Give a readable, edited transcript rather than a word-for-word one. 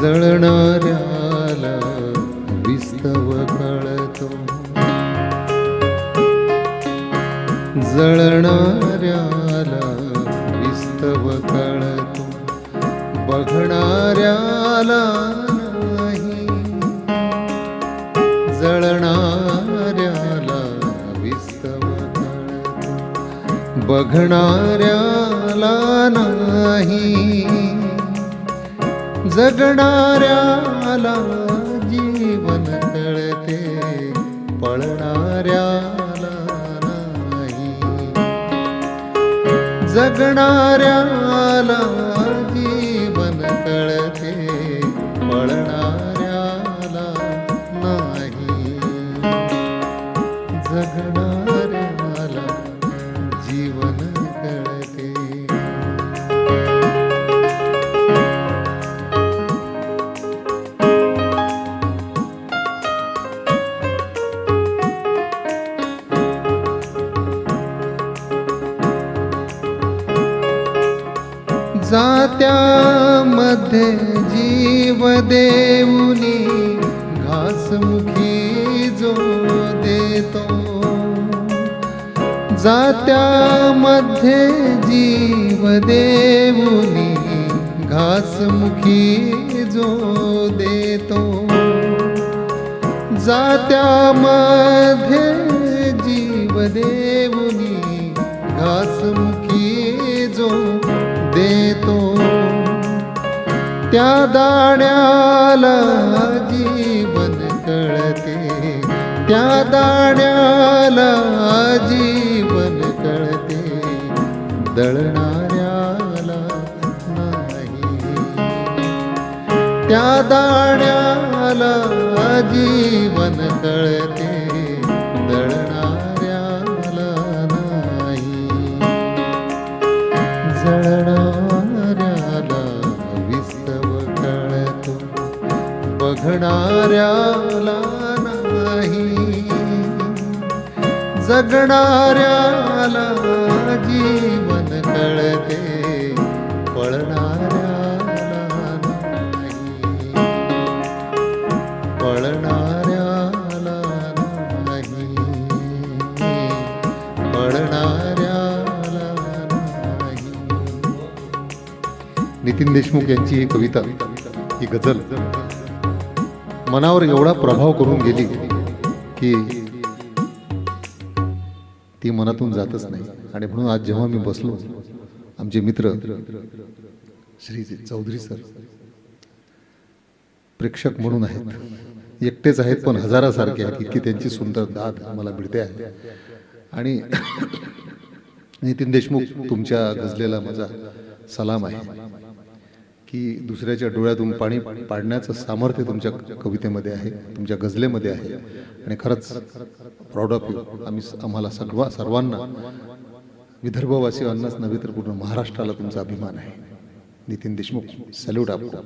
जळणाऱ्याला विस्तव कळतो, जळणाऱ्याला विस्तव कळतो, बघणाऱ्याला नाही. जळणाऱ्याला विस्तव कळतो, बघणाऱ्याला नाही. जगणाऱ्याला जीवन कळते, पळणाऱ्याला नाही. जगणाऱ्याला जीवन कळते, पळणाऱ्याला नाही. जगणाऱ्याला जीवन कळते. जात्यामध्ये जीव देऊनी घासमुखी जो देतो, जात्यामध्ये जीव देऊनी घासमुखी जो देतो, जात्यामध्ये जीव देऊनी घासमुखी जो देतो, त्या दाण्याला जीवन कळते, त्या दाण्याला जीवन कळते, दळणाऱ्याला नाही. त्या दाण्याला जीवन कळते, दळणाऱ्याला नाही. जळणाऱ्याला विस्तव कळतो, बघणाऱ्याला नाही. जगणाऱ्याला जीवन कळते, पळणाऱ्याला नाही. पळणाऱ्याला नाही. पळणाऱ्याला नाही. नितीन देशमुख यांची ही कविता, ही गझल मनावर एवढा प्रभाव करून गेली की ती मनातून जातच नाही. आणि म्हणून आज जेव्हा मी बसलो, आमचे मित्र श्री चौधरी सर प्रेक्षक म्हणून आहेत, एकटेच आहेत पण हजारासारखे आहेत, इतकी त्यांची सुंदर दाद मला मिळते आहे. आणि नितीन देशमुख, तुमच्या गझलेला माझा सलाम आहे की दुसऱ्याच्या डोळ्यातून पाणी पाडण्याचं सामर्थ्य तुमच्या कवितेमध्ये आहे, तुमच्या गझलेमध्ये आहे. आणि खरंच प्राऊड ऑफ यू. आम्हाला सर्वांना, विदर्भवासीयांनाच नव्हे तर पूर्ण महाराष्ट्राला तुमचा अभिमान आहे. नितीन देशमुख, सॅल्यूट आपको.